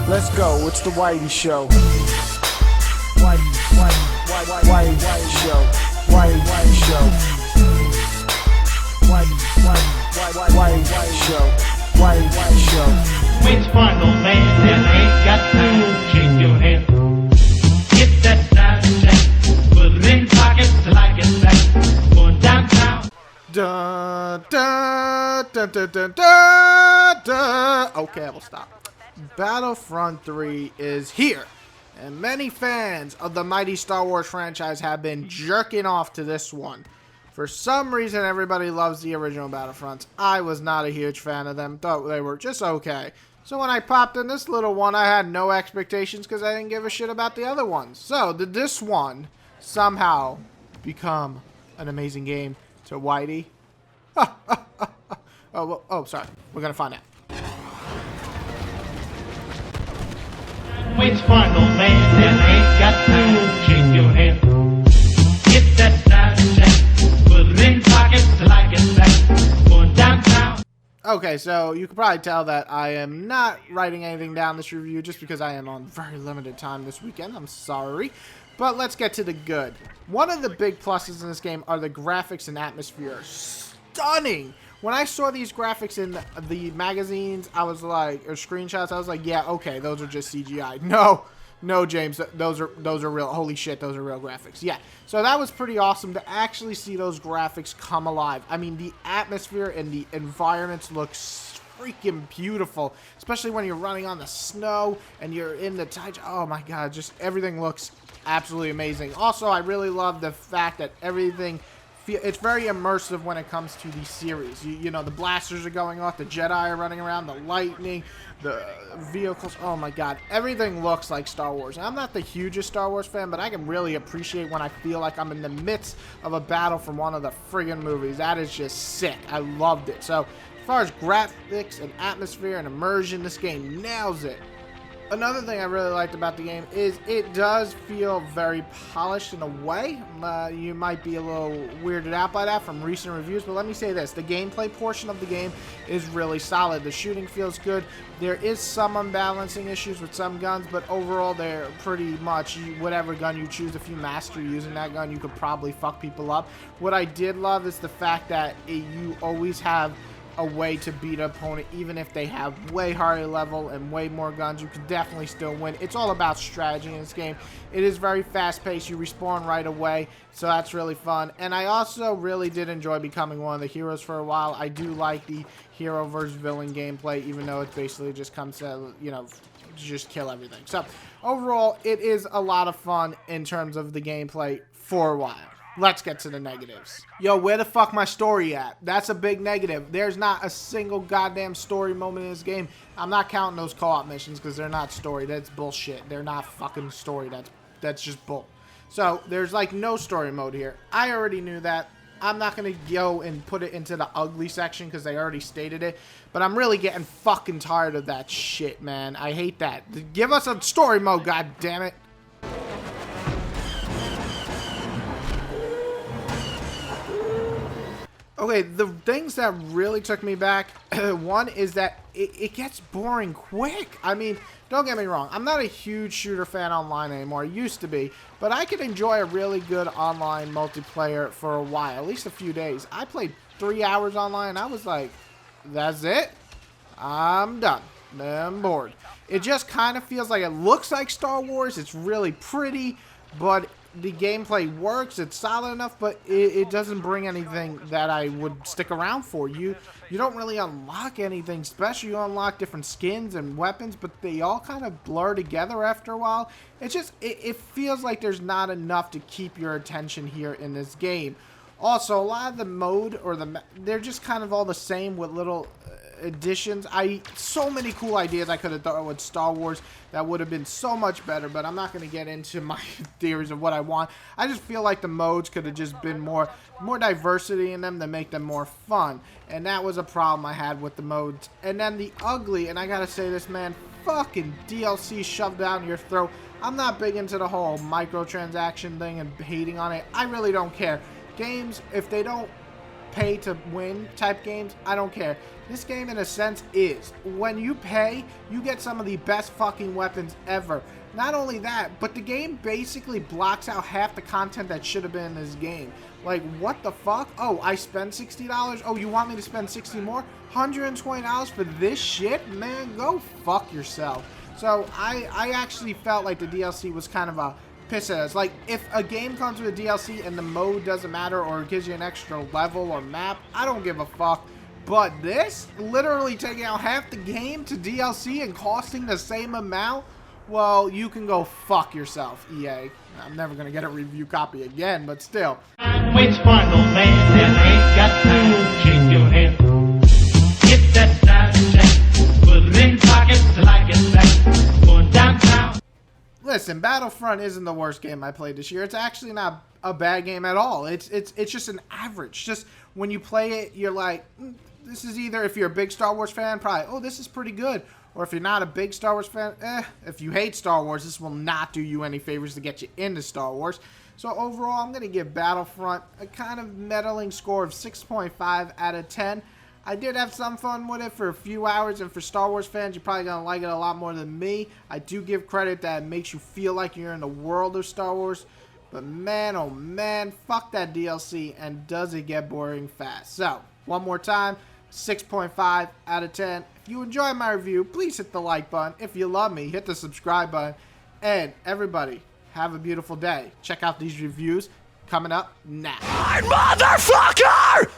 Let's go, it's the Whitey Show. Whitey Show. Whitey Show. Whitey Show. Whitey Show. Which part, old man, that ain't got time to shake your head? Get that side check, put it in pockets till I get back. Going downtown. Da, da, da, da, da, da, da. Okay, I will stop. Battlefront 3 is here, and many fans of the mighty Star Wars franchise have been jerking off to this one. For some reason, everybody loves the original Battlefronts. I was not a huge fan of them, thought they were just okay. So when I popped in this little one, I had no expectations because I didn't give a shit about the other ones. So did this one somehow become an amazing game to Whitey? Oh, sorry. We're going to find out. Which part, old man, that ain't got time to shake your head? Get that side check, put it in pockets till I get back. Going downtown. Okay, so you can probably tell that I am not writing anything down this review just because I am on very limited time this weekend. I'm sorry. But let's get to the good. One of the big pluses in this game are the graphics and atmosphere. Stunning! When I saw these graphics in the magazines, I was like, or screenshots, I was like, yeah, okay, those are just CGI. No, James, those are real. Holy shit, those are real graphics. Yeah, so that was pretty awesome to actually see those graphics come alive. I mean, the atmosphere and the environments look freaking beautiful, especially when you're running on the snow and you're in the tide. Oh my god, just everything looks absolutely amazing. Also, I really love the fact that everything, it's very immersive when it comes to the series. You know, the blasters are going off, the Jedi are running around, the lightning, the vehicles. Oh my god, everything looks like Star Wars. And I'm not the hugest Star Wars fan, but I can really appreciate when I feel like I'm in the midst of a battle from one of the friggin' movies. That is just sick. I loved it. So, as far as graphics and atmosphere and immersion, this game nails it. Another thing I really liked about the game is it does feel very polished in a way. You might be a little weirded out by that from recent reviews, but let me say this. The gameplay portion of the game is really solid. The shooting feels good. There is some unbalancing issues with some guns, but overall they're pretty much whatever gun you choose. If you master using that gun, you could probably fuck people up. What I did love is the fact that you always have a way to beat an opponent, even if they have way higher level and way more guns. You can definitely still win. It's all about strategy in this game. It is very fast-paced. You respawn right away, so that's really fun. And I also really did enjoy becoming one of the heroes for a while. I do like the hero versus villain gameplay, even though it basically just comes to, you know, just kill everything. So overall, it is a lot of fun in terms of the gameplay for a while. Let's get to the negatives. Yo, where the fuck my story at? That's a big negative. There's not a single goddamn story moment in this game. I'm not counting those co-op missions because they're not story. That's bullshit. They're not fucking story. That's just bull. So, there's like no story mode here. I already knew that. I'm not going to go and put it into the ugly section because they already stated it. But I'm really getting fucking tired of that shit, man. I hate that. Give us a story mode, goddammit. Okay, the things that really took me back, one is that it gets boring quick. I mean, don't get me wrong. I'm not a huge shooter fan online anymore. I used to be. But I could enjoy a really good online multiplayer for a while, at least a few days. I played 3 hours online, and I was like, that's it? I'm done. I'm bored. It just kind of feels like it looks like Star Wars. It's really pretty, but the gameplay works. It's solid enough, but it doesn't bring anything that I would stick around for. You don't really unlock anything special. You unlock different skins and weapons, but they all kind of blur together after a while. It's just, it feels like there's not enough to keep your attention here in this game. Also, a lot of the mode, or they're just kind of all the same with little additions. So many cool ideas I could have thought with Star Wars that would have been so much better, but I'm not going to get into my theories of what I want. I just feel like the modes could have just been more diversity in them to make them more fun, and that was a problem I had with the modes. And then the ugly, and I gotta say this, man, fucking DLC shoved down your throat. I'm not big into the whole microtransaction thing and hating on it. I really don't care. Games, if they don't pay to win type games, I don't care. This game, in a sense, is. When you pay, you get some of the best fucking weapons ever. Not only that, but the game basically blocks out half the content that should have been in this game. Like, what the fuck? Oh, I spent $60? Oh, you want me to spend 60 more? $120 for this shit? Man, go fuck yourself. So, I actually felt like the DLC was kind of a piss at us. Like, if a game comes with a DLC and the mode doesn't matter or it gives you an extra level or map, I don't give a fuck. But this, literally taking out half the game to DLC and costing the same amount, well, you can go fuck yourself, EA. I'm never going to get a review copy again, but still. Waits for no man that ain't got to shake your head. Get that side check, put it in pockets like it's back, going downtown. Listen, Battlefront isn't the worst game I played this year. It's actually not a bad game at all. It's just an average. Just when you play it, you're like, this is either, if you're a big Star Wars fan, probably, oh, this is pretty good. Or if you're not a big Star Wars fan, if you hate Star Wars, this will not do you any favors to get you into Star Wars. So overall, I'm going to give Battlefront a kind of middling score of 6.5 out of 10. I did have some fun with it for a few hours, and for Star Wars fans, you're probably going to like it a lot more than me. I do give credit that it makes you feel like you're in the world of Star Wars. But man, oh man, fuck that DLC, and does it get boring fast. So, one more time, 6.5 out of 10. If you enjoyed my review, please hit the like button. If you love me, hit the subscribe button. And everybody, have a beautiful day. Check out these reviews coming up now. Motherfucker!